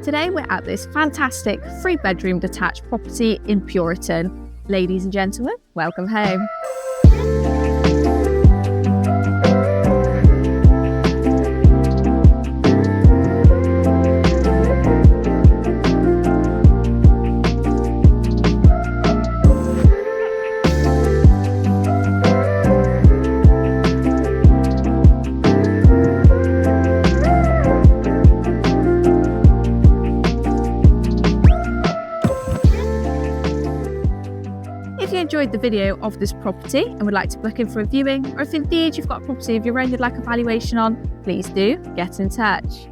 Today we're at this fantastic 3-bedroom detached property in Puriton. Ladies and gentlemen, welcome home. If you enjoyed the video of this property and would like to book in for a viewing, or if indeed you've got a property of your own you'd like a valuation on, please do get in touch.